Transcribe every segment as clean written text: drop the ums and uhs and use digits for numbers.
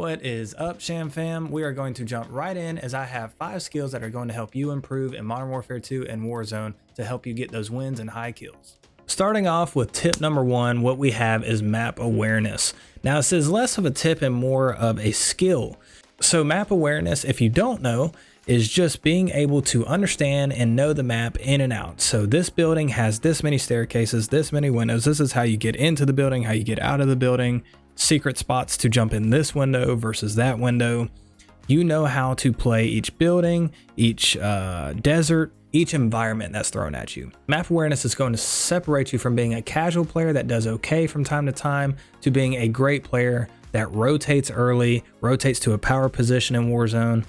What is up, Sham fam? We are going to jump right in as I have 5 skills that are going to help you improve in Modern Warfare 2 and Warzone to help you get those wins and high kills. Starting off with tip number 1, what we have is map awareness. Now this is less of a tip and more of a skill. So map awareness, if you don't know, is just being able to understand and know the map in and out. So this building has this many staircases, this many windows. This is how you get into the building, how you get out of the building, secret spots to jump in this window versus that window. You know how to play each building, each desert, each environment that's thrown at you. Map awareness is going to separate you from being a casual player that does okay from time to time to being a great player that rotates early, rotates to a power position in Warzone,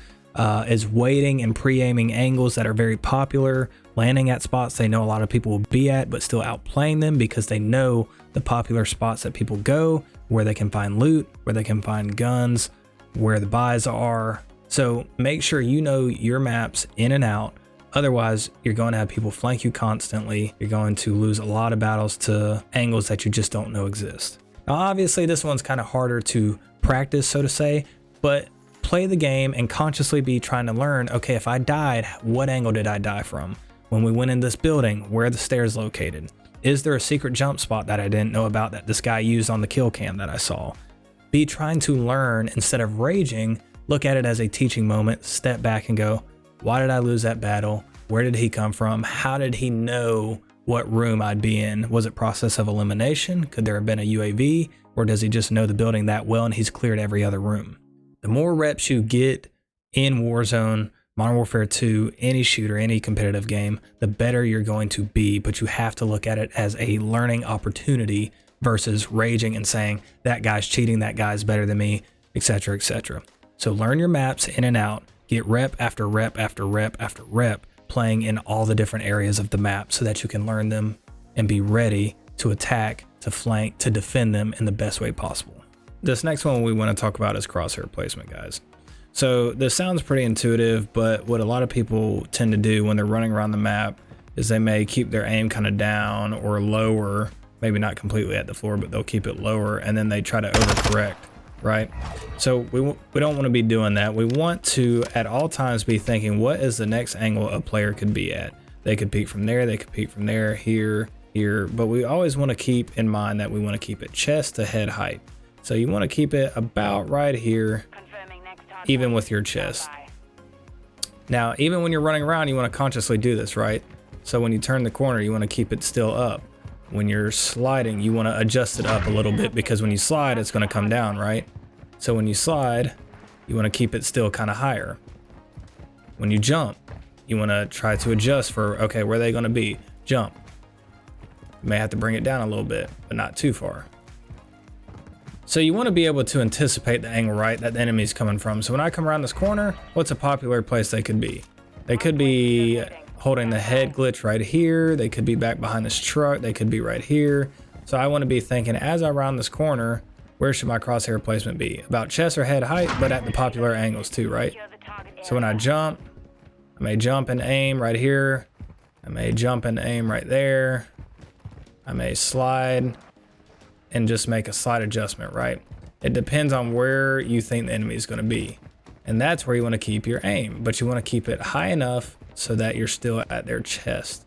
is waiting and pre-aiming angles that are very popular, landing at spots they know a lot of people will be at, but still outplaying them because they know the popular spots that people go, where they can find loot, where they can find guns, where the buys are. So make sure you know your maps in and out. Otherwise, you're going to have people flank you constantly. You're going to lose a lot of battles to angles that you just don't know exist. Now, obviously, this one's kind of harder to practice, so to say, but play the game and consciously be trying to learn, okay, if I died, what angle did I die from? When we went in this building, where are the stairs located? Is there a secret jump spot that I didn't know about that this guy used on the kill cam that I saw? Be trying to learn instead of raging. Look at it as a teaching moment, step back and go, why did I lose that battle? Where did he come from? How did he know what room I'd be in? Was it process of elimination? Could there have been a UAV? Or does he just know the building that well and he's cleared every other room? The more reps you get in Warzone, Modern Warfare 2, any shooter, any competitive game, the better you're going to be, but you have to look at it as a learning opportunity versus raging and saying, that guy's cheating, that guy's better than me, etc., etc. So learn your maps in and out, get rep after rep after rep after rep, playing in all the different areas of the map so that you can learn them and be ready to attack, to flank, to defend them in the best way possible. This next one we want to talk about is crosshair placement, guys. So this sounds pretty intuitive, but what a lot of people tend to do when they're running around the map is they may keep their aim kind of down or lower, maybe not completely at the floor, but they'll keep it lower, and then they try to overcorrect, right? So we don't want to be doing that. We want to at all times be thinking, what is the next angle a player could be at? They could peek from there, they could peek from there, here, but we always want to keep in mind that we want to keep it chest to head height. So you want to keep it about right here, even with your chest. Now, even when you're running around, you want to consciously do this, right? So when you turn the corner, you want to keep it still up. When you're sliding, you want to adjust it up a little bit because when you slide, it's going to come down, right? So when you slide, you want to keep it still kind of higher. When you jump, you want to try to adjust for, okay, where are they going to be? Jump. You may have to bring it down a little bit, but not too far. So you want to be able to anticipate the angle, right, that the enemy's coming from. So when I come around this corner, what's a popular place they could be? They could be holding the head glitch right here. They could be back behind this truck. They could be right here. So I want to be thinking, as I round this corner, where should my crosshair placement be? About chest or head height, but at the popular angles too, right? So when I jump, I may jump and aim right here. I may jump and aim right there. I may slide and just make a slight adjustment, right? It depends on where you think the enemy is going to be. And that's where you want to keep your aim, but you want to keep it high enough so that you're still at their chest.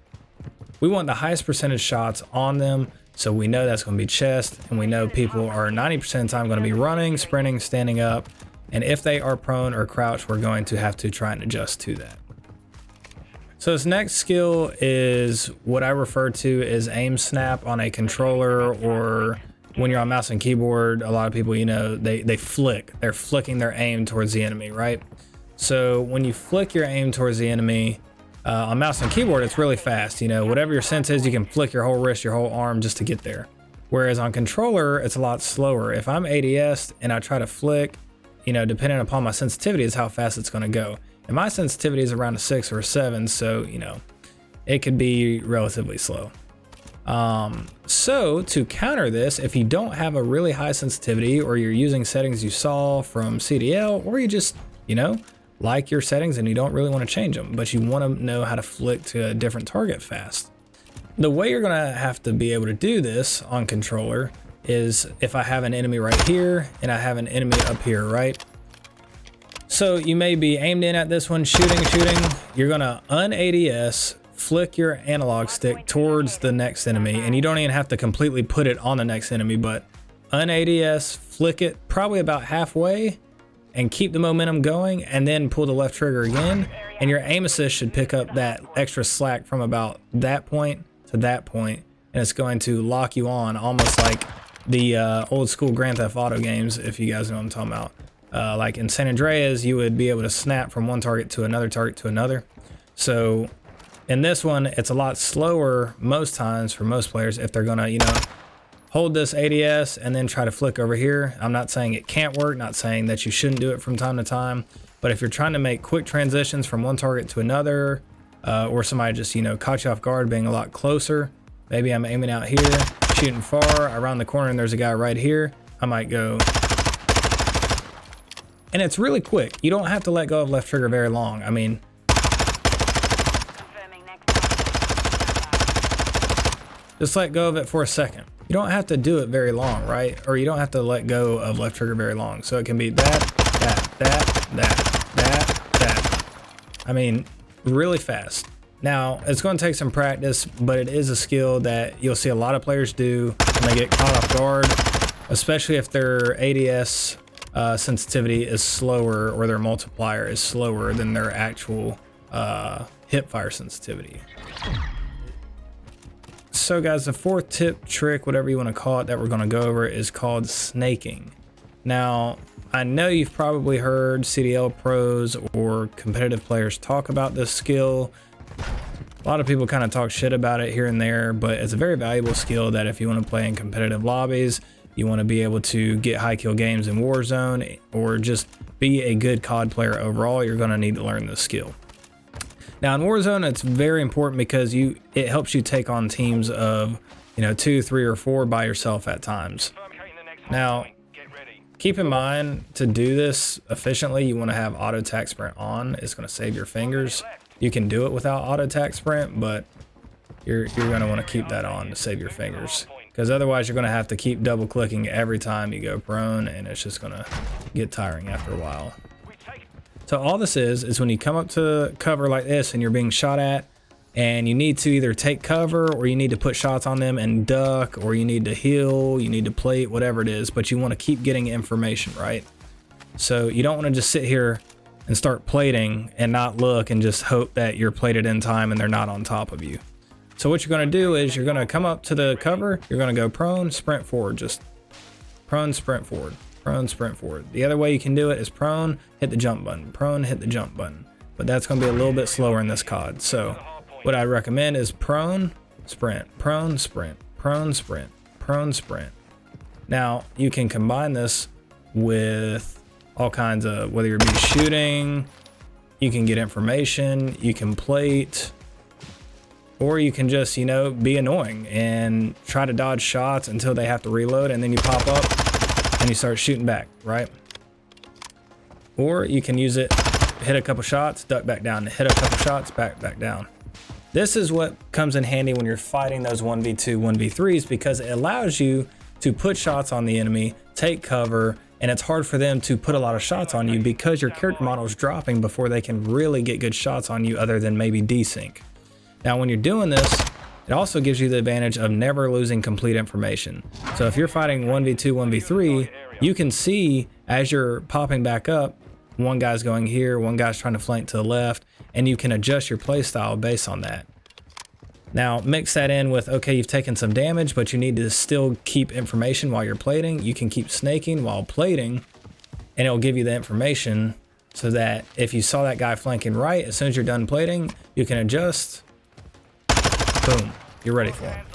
We want the highest percentage shots on them, so we know that's going to be chest, and we know people are 90% of the time going to be running, sprinting, standing up, and if they are prone or crouched, we're going to have to try and adjust to that. So this next skill is what I refer to as aim snap on a controller, or when you're on mouse and keyboard, a lot of people, you know, they flick. They're flicking their aim towards the enemy, right? So when you flick your aim towards the enemy, on mouse and keyboard, it's really fast. You know, whatever your sense is, you can flick your whole wrist, your whole arm just to get there. Whereas on controller, it's a lot slower. If I'm ADS and I try to flick, you know, depending upon my sensitivity is how fast it's going to go. And my sensitivity is around a 6 or a 7, so, you know, it could be relatively slow. So to counter this, if you don't have a really high sensitivity, or you're using settings you saw from CDL, or you just, you know, like your settings and you don't really want to change them, but you want to know how to flick to a different target fast. The way you're going to have to be able to do this on controller is if I have an enemy right here and I have an enemy up here, right? So you may be aimed in at this one, shooting. You're gonna un-ADS, flick your analog stick towards the next enemy, and you don't even have to completely put it on the next enemy, but un-ADS, flick it probably about halfway, and keep the momentum going, and then pull the left trigger again, and your aim assist should pick up that extra slack from about that point to that point, and it's going to lock you on almost like the old school Grand Theft Auto games, if you guys know what I'm talking about. Like in San Andreas, you would be able to snap from one target to another. So in this one, it's a lot slower most times for most players if they're gonna, you know, hold this ADS and then try to flick over here. I'm not saying it can't work, not saying that you shouldn't do it from time to time, but if you're trying to make quick transitions from one target to another, or somebody just, you know, caught you off guard being a lot closer, maybe I'm aiming out here, shooting far, around the corner and there's a guy right here, I might go. And it's really quick. You don't have to let go of left trigger very long. I mean, just let go of it for a second. You don't have to do it very long, right? Or you don't have to let go of left trigger very long. So it can be that. I mean, really fast. Now, it's going to take some practice, but it is a skill that you'll see a lot of players do when they get caught off guard, especially if their ADS sensitivity is slower or their multiplier is slower than their actual hip fire sensitivity. So guys, the fourth tip, trick, whatever you want to call it, that we're going to go over is called snaking. Now, I know you've probably heard CDL pros or competitive players talk about this skill. A lot of people kind of talk shit about it here and there, but it's a very valuable skill that if you want to play in competitive lobbies, you want to be able to get high kill games in Warzone, or just be a good COD player overall, you're going to need to learn this skill. Now in Warzone, it's very important because it helps you take on teams of, you know, 2, 3, or 4 by yourself at times. Now, keep in mind, to do this efficiently, you want to have auto tac sprint on. It's going to save your fingers. You can do it without auto tac sprint, but you're going to want to keep that on to save your fingers, because otherwise you're going to have to keep double clicking every time you go prone, and it's just going to get tiring after a while. So all this is when you come up to cover like this and you're being shot at, and you need to either take cover, or you need to put shots on them and duck, or you need to heal, you need to plate, whatever it is, but you want to keep getting information, right? So you don't want to just sit here and start plating and not look and just hope that you're plated in time and they're not on top of you. So what you're going to do is you're going to come up to the cover, you're going to go prone, sprint forward, just prone, sprint forward, prone, sprint forward. The other way you can do it is prone, hit the jump button, prone, hit the jump button. But that's going to be a little bit slower in this COD. So what I recommend is prone, sprint, prone, sprint, prone, sprint, prone, sprint. Now you can combine this with all kinds of, whether you're shooting, you can get information, you can plate, or you can just, you know, be annoying and try to dodge shots until they have to reload, and then you pop up and you start shooting back, right? Or you can use it, hit a couple shots, duck back down, hit a couple shots, back down. This is what comes in handy when you're fighting those 1v2, 1v3s, because it allows you to put shots on the enemy, take cover, and it's hard for them to put a lot of shots on you because your character model is dropping before they can really get good shots on you, other than maybe desync. Now, when you're doing this, it also gives you the advantage of never losing complete information. So if you're fighting 1v2, 1v3, you can see as you're popping back up, one guy's going here, one guy's trying to flank to the left, and you can adjust your playstyle based on that. Now, mix that in with, okay, you've taken some damage, but you need to still keep information while you're plating. You can keep snaking while plating, and it'll give you the information so that if you saw that guy flanking right, as soon as you're done plating, you can adjust. Boom, you're ready for him.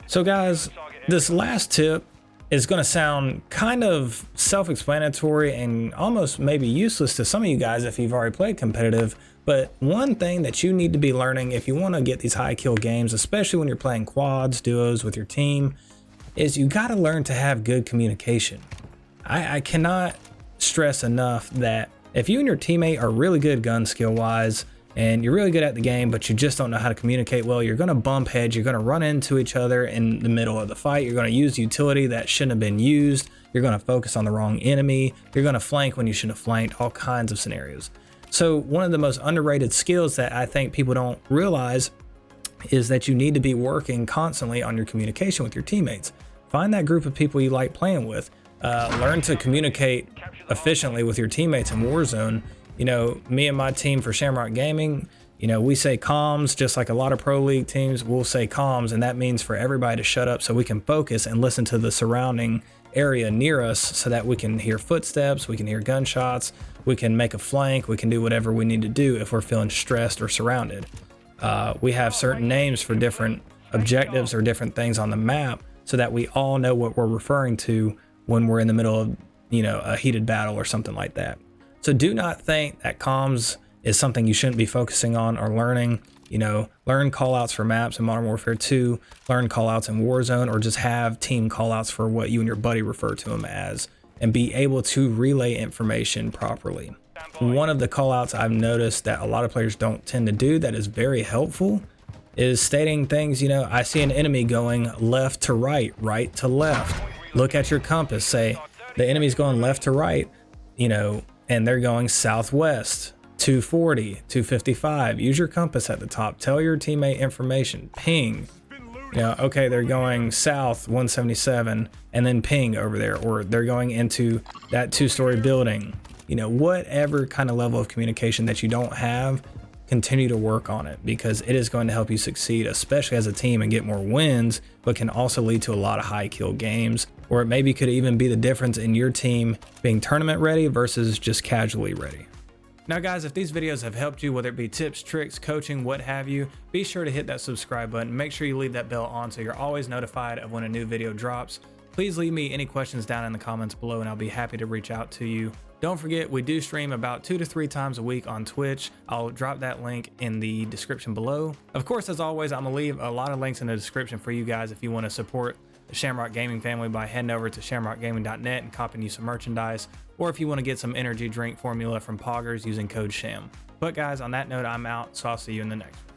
So guys, this last tip is going to sound kind of self-explanatory and almost maybe useless to some of you guys if you've already played competitive, but one thing that you need to be learning if you want to get these high kill games, especially when you're playing quads, duos with your team, is you got to learn to have good communication. I cannot stress enough that if you and your teammate are really good gun skill wise, and you're really good at the game, but you just don't know how to communicate well, you're going to bump heads, you're going to run into each other in the middle of the fight, you're going to use utility that shouldn't have been used, you're going to focus on the wrong enemy, you're going to flank when you shouldn't have flanked, all kinds of scenarios. So one of the most underrated skills that I think people don't realize is that you need to be working constantly on your communication with your teammates. Find that group of people you like playing with. Learn to communicate efficiently with your teammates in Warzone. You know, me and my team for Shamrock Gaming, you know, we say comms, just like a lot of pro league teams will say comms, and that means for everybody to shut up so we can focus and listen to the surrounding area near us so that we can hear footsteps, we can hear gunshots, we can make a flank, we can do whatever we need to do if we're feeling stressed or surrounded. We have certain names for different objectives or different things on the map so that we all know what we're referring to when we're in the middle of, you know, a heated battle or something like that. So do not think that comms is something you shouldn't be focusing on or learning. You know, learn callouts for maps in Modern Warfare 2, learn callouts in Warzone, or just have team callouts for what you and your buddy refer to them as, and be able to relay information properly. One of the callouts I've noticed that a lot of players don't tend to do that is very helpful is stating things, you know, I see an enemy going left to right, right to left. Look at your compass, say the enemy's going left to right, you know, and they're going southwest, 240, 255. Use your compass at the top. Tell your teammate information. Ping. You know, okay, they're going south 177 and then ping over there, or they're going into that 2-story building. You know, whatever kind of level of communication that you don't have, continue to work on it, because it is going to help you succeed, especially as a team, and get more wins, but can also lead to a lot of high kill games, or it maybe could even be the difference in your team being tournament ready versus just casually ready. Now guys, if these videos have helped you, whether it be tips, tricks, coaching, what have you, be sure to hit that subscribe button. Make sure you leave that bell on so you're always notified of when a new video drops. Please leave me any questions down in the comments below and I'll be happy to reach out to you. Don't forget, we do stream about 2 to 3 times a week on Twitch. I'll drop that link in the description below. Of course, as always, I'm gonna leave a lot of links in the description for you guys if you want to support the Shamrock Gaming family by heading over to shamrockgaming.net and copying you some merchandise, or if you want to get some energy drink formula from Poggers using code SHAM. But guys, on that note, I'm out, so I'll see you in the next one.